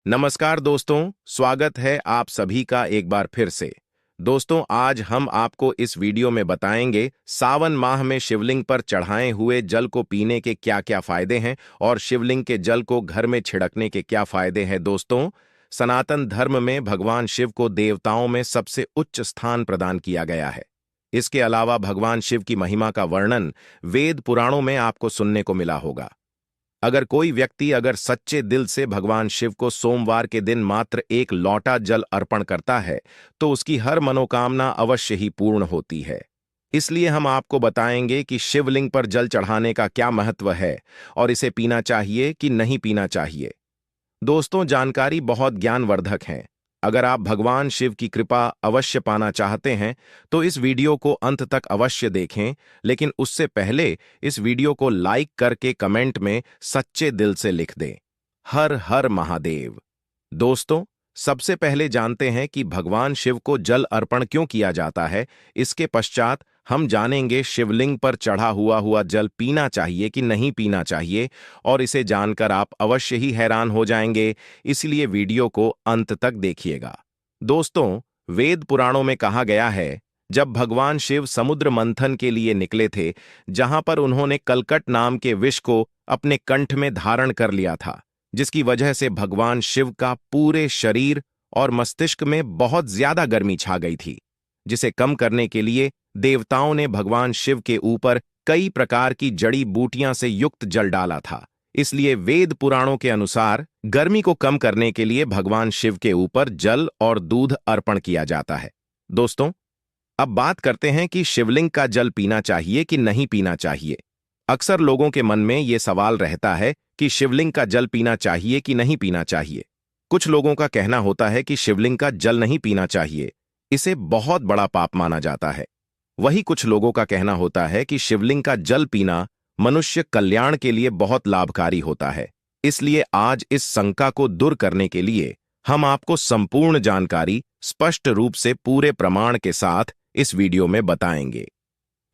नमस्कार दोस्तों, स्वागत है आप सभी का एक बार फिर से। दोस्तों, आज हम आपको इस वीडियो में बताएंगे सावन माह में शिवलिंग पर चढ़ाए हुए जल को पीने के क्या-क्या फायदे हैं और शिवलिंग के जल को घर में छिड़कने के क्या फायदे हैं। दोस्तों, सनातन धर्म में भगवान शिव को देवताओं में सबसे उच्च स्थान प्रदान किया गया है। इसके अलावा भगवान शिव की महिमा का वर्णन वेद पुराणों में आपको सुनने को मिला होगा। अगर कोई व्यक्ति सच्चे दिल से भगवान शिव को सोमवार के दिन मात्र एक लौटा जल अर्पण करता है तो उसकी हर मनोकामना अवश्य ही पूर्ण होती है। इसलिए हम आपको बताएंगे कि शिवलिंग पर जल चढ़ाने का क्या महत्व है और इसे पीना चाहिए कि नहीं पीना चाहिए। दोस्तों, जानकारी बहुत ज्ञानवर्धक है। अगर आप भगवान शिव की कृपा अवश्य पाना चाहते हैं तो इस वीडियो को अंत तक अवश्य देखें, लेकिन उससे पहले इस वीडियो को लाइक करके कमेंट में सच्चे दिल से लिख दें, हर हर महादेव। दोस्तों, सबसे पहले जानते हैं कि भगवान शिव को जल अर्पण क्यों किया जाता है। इसके पश्चात हम जानेंगे शिवलिंग पर चढ़ा हुआ जल पीना चाहिए कि नहीं पीना चाहिए, और इसे जानकर आप अवश्य ही हैरान हो जाएंगे, इसलिए वीडियो को अंत तक देखिएगा। दोस्तों, वेद पुराणों में कहा गया है, जब भगवान शिव समुद्र मंथन के लिए निकले थे, जहां पर उन्होंने कलकट नाम के विष को अपने कंठ में धारण कर लिया था, जिसकी वजह से भगवान शिव का पूरे शरीर और मस्तिष्क में बहुत ज्यादा गर्मी छा गई थी, जिसे कम करने के लिए देवताओं ने भगवान शिव के ऊपर कई प्रकार की जड़ी बूटियां से युक्त जल डाला था। इसलिए वेद पुराणों के अनुसार गर्मी को कम करने के लिए भगवान शिव के ऊपर जल और दूध अर्पण किया जाता है। दोस्तों, अब बात करते हैं कि शिवलिंग का जल पीना चाहिए कि नहीं पीना चाहिए। अक्सर लोगों के मन में यह सवाल रहता है कि शिवलिंग का जल पीना चाहिए कि नहीं पीना चाहिए। कुछ लोगों का कहना होता है कि शिवलिंग का जल नहीं पीना चाहिए, इसे बहुत बड़ा पाप माना जाता है। वही कुछ लोगों का कहना होता है कि शिवलिंग का जल पीना मनुष्य कल्याण के लिए बहुत लाभकारी होता है। इसलिए आज इस शंका को दूर करने के लिए हम आपको संपूर्ण जानकारी स्पष्ट रूप से पूरे प्रमाण के साथ इस वीडियो में बताएंगे।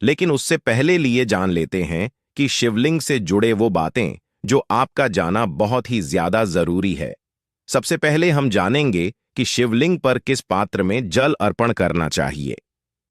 लेकिन उससे पहले लिए जान लेते हैं कि शिवलिंग से जुड़े वो बातें जो आपका जाना बहुत ही ज्यादा जरूरी है। सबसे पहले हम जानेंगे कि शिवलिंग पर किस पात्र में जल अर्पण करना चाहिए।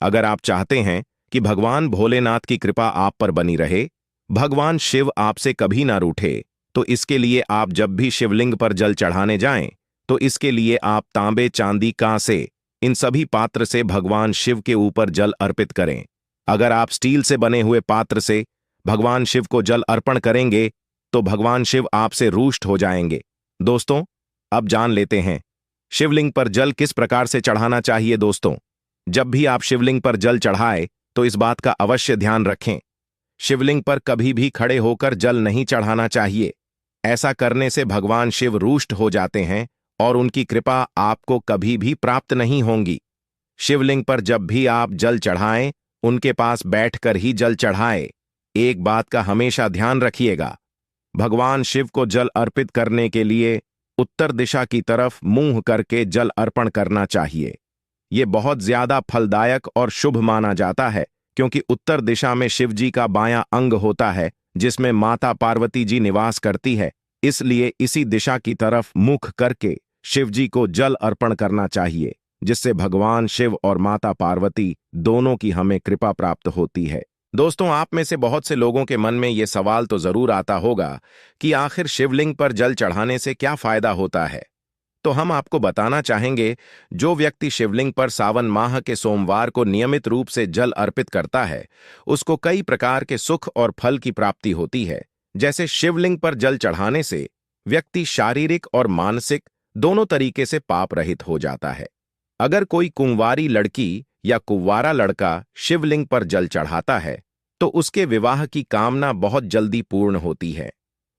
अगर आप चाहते हैं कि भगवान भोलेनाथ की कृपा आप पर बनी रहे, भगवान शिव आपसे कभी ना रूठे, तो इसके लिए आप जब भी शिवलिंग पर जल चढ़ाने जाएं, तो इसके लिए आप तांबे, चांदी, कांसे, इन सभी पात्र से भगवान शिव के ऊपर जल अर्पित करें। अगर आप स्टील से बने हुए पात्र से भगवान शिव को जल अर्पण करेंगे तो भगवान शिव आपसे रूष्ट हो जाएंगे। दोस्तों, अब जान लेते हैं शिवलिंग पर जल किस प्रकार से चढ़ाना चाहिए। दोस्तों, जब भी आप शिवलिंग पर जल चढ़ाएं तो इस बात का अवश्य ध्यान रखें, शिवलिंग पर कभी भी खड़े होकर जल नहीं चढ़ाना चाहिए। ऐसा करने से भगवान शिव रूष्ट हो जाते हैं और उनकी कृपा आपको कभी भी प्राप्त नहीं होगी। शिवलिंग पर जब भी आप जल चढ़ाएं, उनके पास बैठकर ही जल चढ़ाएं। एक बात का हमेशा ध्यान रखिएगा, भगवान शिव को जल अर्पित करने के लिए उत्तर दिशा की तरफ मुंह करके जल अर्पण करना चाहिए। ये बहुत ज्यादा फलदायक और शुभ माना जाता है, क्योंकि उत्तर दिशा में शिव जी का बायां अंग होता है, जिसमें माता पार्वती जी निवास करती है। इसलिए इसी दिशा की तरफ मुख करके शिव जी को जल अर्पण करना चाहिए, जिससे भगवान शिव और माता पार्वती दोनों की हमें कृपा प्राप्त होती है। दोस्तों, आप में से बहुत से लोगों के मन में यह सवाल तो जरूर आता होगा कि आखिर शिवलिंग पर जल चढ़ाने से क्या फायदा होता है। तो हम आपको बताना चाहेंगे, जो व्यक्ति शिवलिंग पर सावन माह के सोमवार को नियमित रूप से जल अर्पित करता है, उसको कई प्रकार के सुख और फल की प्राप्ति होती है। जैसे शिवलिंग पर जल चढ़ाने से व्यक्ति शारीरिक और मानसिक दोनों तरीके से पाप रहित हो जाता है। अगर कोई कुंवारी लड़की या कुंवारा लड़का शिवलिंग पर जल चढ़ाता है तो उसके विवाह की कामना बहुत जल्दी पूर्ण होती है।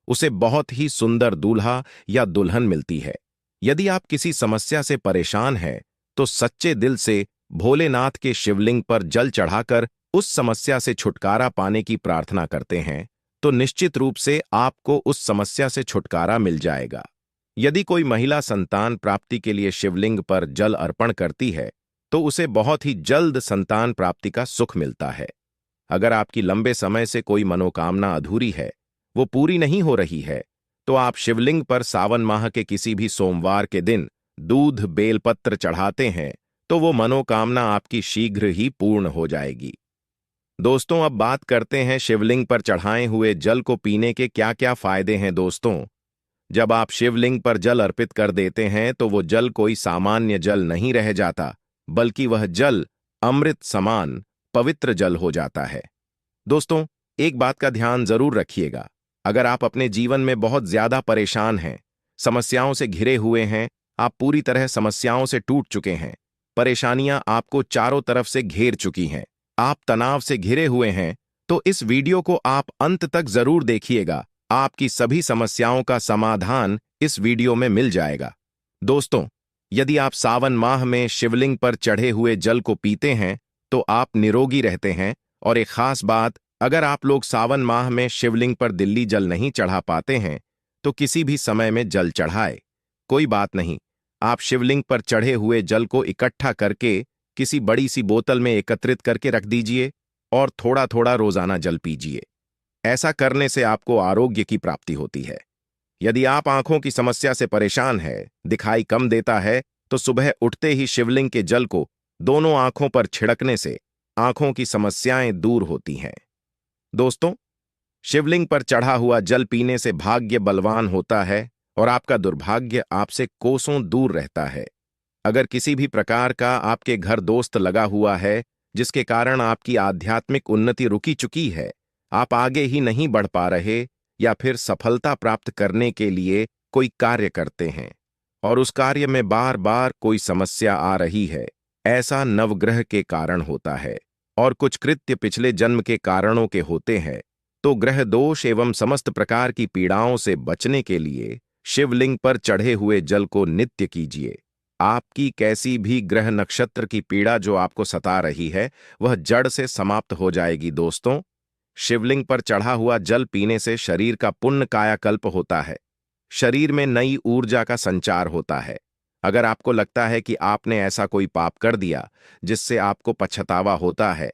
उसे बहुत ही सुंदर दूल्हा या दुल्हन मिलती है। यदि आप किसी समस्या से परेशान हैं तो सच्चे दिल से भोलेनाथ के शिवलिंग पर जल चढ़ाकर उस समस्या से छुटकारा पाने की प्रार्थना करते हैं तो निश्चित रूप से आपको उस समस्या से छुटकारा मिल जाएगा। यदि कोई महिला संतान प्राप्ति के लिए शिवलिंग पर जल अर्पण करती है तो उसे बहुत ही जल्द संतान प्राप्ति का सुख मिलता है। अगर आपकी लंबे समय से कोई मनोकामना अधूरी है, वो पूरी नहीं हो रही है, तो आप शिवलिंग पर सावन माह के किसी भी सोमवार के दिन दूध बेलपत्र चढ़ाते हैं तो वो मनोकामना आपकी शीघ्र ही पूर्ण हो जाएगी। दोस्तों, अब बात करते हैं शिवलिंग पर चढ़ाए हुए जल को पीने के क्या क्या फायदे हैं। दोस्तों, जब आप शिवलिंग पर जल अर्पित कर देते हैं तो वो जल कोई सामान्य जल नहीं रह जाता, बल्कि वह जल अमृत समान पवित्र जल हो जाता है। दोस्तों, एक बात का ध्यान जरूर रखिएगा। अगर आप अपने जीवन में बहुत ज्यादा परेशान हैं, समस्याओं से घिरे हुए हैं, आप पूरी तरह समस्याओं से टूट चुके हैं, परेशानियां आपको चारों तरफ से घेर चुकी हैं, आप तनाव से घिरे हुए हैं, तो इस वीडियो को आप अंत तक जरूर देखिएगा। आपकी सभी समस्याओं का समाधान इस वीडियो में मिल जाएगा। दोस्तों, यदि आप सावन माह में शिवलिंग पर चढ़े हुए जल को पीते हैं तो आप निरोगी रहते हैं। और एक खास बात, अगर आप लोग सावन माह में शिवलिंग पर दिल्ली जल नहीं चढ़ा पाते हैं तो किसी भी समय में जल चढ़ाए, कोई बात नहीं। आप शिवलिंग पर चढ़े हुए जल को इकट्ठा करके किसी बड़ी सी बोतल में एकत्रित करके रख दीजिए और थोड़ा थोड़ा रोजाना जल पीजिए। ऐसा करने से आपको आरोग्य की प्राप्ति होती है। यदि आप आंखों की समस्या से परेशान है, दिखाई कम देता है, तो सुबह उठते ही शिवलिंग के जल को दोनों आंखों पर छिड़कने से आंखों की समस्याएं दूर होती हैं। दोस्तों, शिवलिंग पर चढ़ा हुआ जल पीने से भाग्य बलवान होता है और आपका दुर्भाग्य आपसे कोसों दूर रहता है। अगर किसी भी प्रकार का आपके घर दोस्त लगा हुआ है जिसके कारण आपकी आध्यात्मिक उन्नति रुकी चुकी है, आप आगे ही नहीं बढ़ पा रहे, या फिर सफलता प्राप्त करने के लिए कोई कार्य करते हैं और उस कार्य में बार बार कोई समस्या आ रही है, ऐसा नवग्रह के कारण होता है और कुछ कृत्य पिछले जन्म के कारणों के होते हैं, तो ग्रह दोष एवं समस्त प्रकार की पीड़ाओं से बचने के लिए शिवलिंग पर चढ़े हुए जल को नित्य कीजिए। आपकी कैसी भी ग्रह नक्षत्र की पीड़ा जो आपको सता रही है वह जड़ से समाप्त हो जाएगी। दोस्तों, शिवलिंग पर चढ़ा हुआ जल पीने से शरीर का पुण्य कायाकल्प होता है, शरीर में नई ऊर्जा का संचार होता है। अगर आपको लगता है कि आपने ऐसा कोई पाप कर दिया जिससे आपको पछतावा होता है,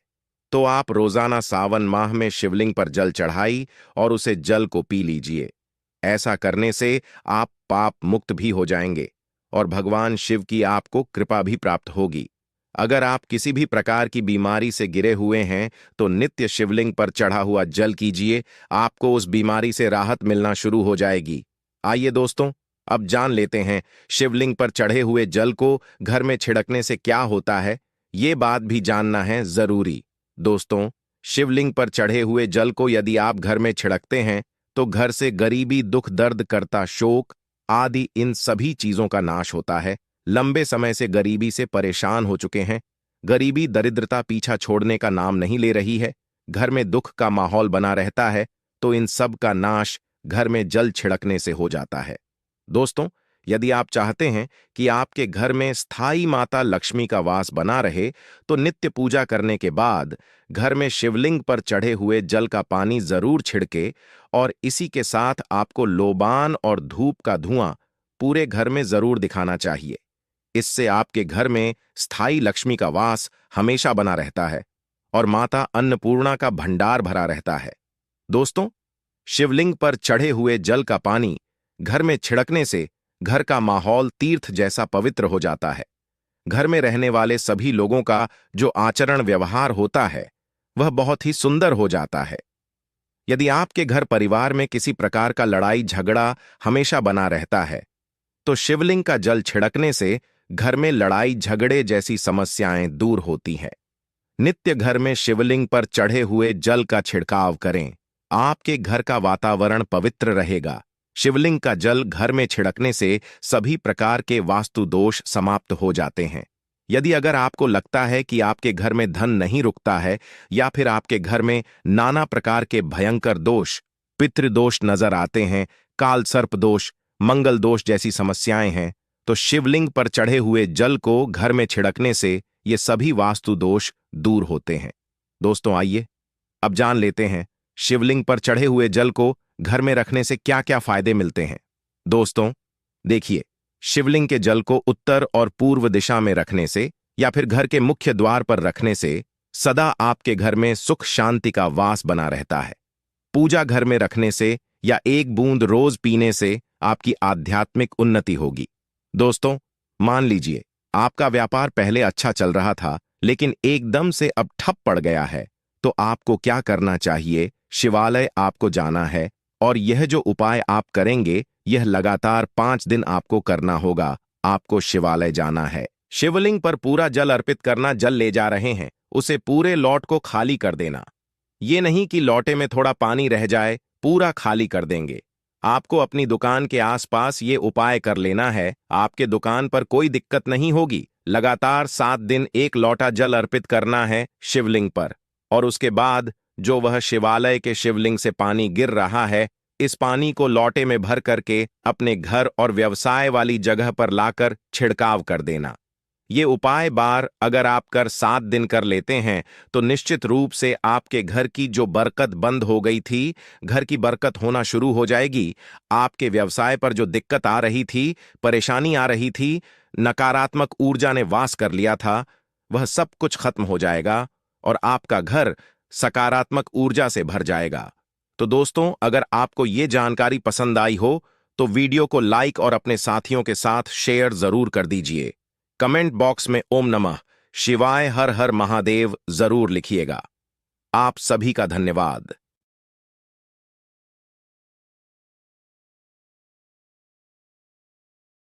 तो आप रोजाना सावन माह में शिवलिंग पर जल चढ़ाई और उसे जल को पी लीजिए। ऐसा करने से आप पाप मुक्त भी हो जाएंगे और भगवान शिव की आपको कृपा भी प्राप्त होगी। अगर आप किसी भी प्रकार की बीमारी से गिरे हुए हैं तो नित्य शिवलिंग पर चढ़ा हुआ जल कीजिए, आपको उस बीमारी से राहत मिलना शुरू हो जाएगी। आइए दोस्तों, अब जान लेते हैं शिवलिंग पर चढ़े हुए जल को घर में छिड़कने से क्या होता है। ये बात भी जानना है जरूरी। दोस्तों, शिवलिंग पर चढ़े हुए जल को यदि आप घर में छिड़कते हैं तो घर से गरीबी, दुख, दर्द करता शोक आदि इन सभी चीजों का नाश होता है। लंबे समय से गरीबी से परेशान हो चुके हैं, गरीबी दरिद्रता पीछा छोड़ने का नाम नहीं ले रही है, घर में दुख का माहौल बना रहता है, तो इन सब का नाश घर में जल छिड़कने से हो जाता है। दोस्तों, यदि आप चाहते हैं कि आपके घर में स्थायी माता लक्ष्मी का वास बना रहे तो नित्य पूजा करने के बाद घर में शिवलिंग पर चढ़े हुए जल का पानी जरूर छिड़के और इसी के साथ आपको लोबान और धूप का धुआं पूरे घर में जरूर दिखाना चाहिए। इससे आपके घर में स्थायी लक्ष्मी का वास हमेशा बना रहता है और माता अन्नपूर्णा का भंडार भरा रहता है। दोस्तों, शिवलिंग पर चढ़े हुए जल का पानी घर में छिड़कने से घर का माहौल तीर्थ जैसा पवित्र हो जाता है। घर में रहने वाले सभी लोगों का जो आचरण व्यवहार होता है वह बहुत ही सुंदर हो जाता है। यदि आपके घर परिवार में किसी प्रकार का लड़ाई झगड़ा हमेशा बना रहता है तो शिवलिंग का जल छिड़कने से घर में लड़ाई झगड़े जैसी समस्याएं दूर होती हैं। नित्य घर में शिवलिंग पर चढ़े हुए जल का छिड़काव करें, आपके घर का वातावरण पवित्र रहेगा। शिवलिंग का जल घर में छिड़कने से सभी प्रकार के वास्तु दोष समाप्त हो जाते हैं। यदि अगर आपको लगता है कि आपके घर में धन नहीं रुकता है या फिर आपके घर में नाना प्रकार के भयंकर दोष, पितृदोष नजर आते हैं, काल सर्प दोष, मंगल दोष जैसी समस्याएं हैं, तो शिवलिंग पर चढ़े हुए जल को घर में छिड़कने से ये सभी वास्तु दोष दूर होते हैं। दोस्तों, आइए अब जान लेते हैं शिवलिंग पर चढ़े हुए जल को घर में रखने से क्या क्या फायदे मिलते हैं। दोस्तों, देखिए, शिवलिंग के जल को उत्तर और पूर्व दिशा में रखने से या फिर घर के मुख्य द्वार पर रखने से सदा आपके घर में सुख शांति का वास बना रहता है। पूजा घर में रखने से या एक बूंद रोज पीने से आपकी आध्यात्मिक उन्नति होगी। दोस्तों, मान लीजिए आपका व्यापार पहले अच्छा चल रहा था, लेकिन एकदम से अब ठप पड़ गया है, तो आपको क्या करना चाहिए? शिवालय आपको जाना है, और यह जो उपाय आप करेंगे, यह लगातार 5 दिन आपको करना होगा। आपको शिवालय जाना है, शिवलिंग पर पूरा जल अर्पित करना। जल ले जा रहे हैं, उसे पूरे लौट को खाली कर देना। ये नहीं कि लौटे में थोड़ा पानी रह जाए, पूरा खाली कर देंगे। आपको अपनी दुकान के आसपास ये उपाय कर लेना है। आपके दुकान पर कोई दिक्कत नहीं होगी। लगातार 7 दिन एक लौटा जल अर्पित करना है शिवलिंग पर, और उसके बाद जो वह शिवालय के शिवलिंग से पानी गिर रहा है, इस पानी को लौटे में भर करके अपने घर और व्यवसाय वाली जगह पर लाकर छिड़काव कर देना। ये उपाय बार अगर आप कर 7 दिन कर लेते हैं, तो निश्चित रूप से आपके घर की जो बरकत बंद हो गई थी, घर की बरकत होना शुरू हो जाएगी। आपके व्यवसाय पर जो दिक्कत आ रही थी, परेशानी आ रही थी, नकारात्मक ऊर्जा ने वास कर लिया था, वह सब कुछ खत्म हो जाएगा और आपका घर सकारात्मक ऊर्जा से भर जाएगा। तो दोस्तों, अगर आपको ये जानकारी पसंद आई हो, तो वीडियो को लाइक और अपने साथियों के साथ शेयर जरूर कर दीजिए। कमेंट बॉक्स में ओम नमः शिवाय हर हर महादेव जरूर लिखिएगा। आप सभी का धन्यवाद।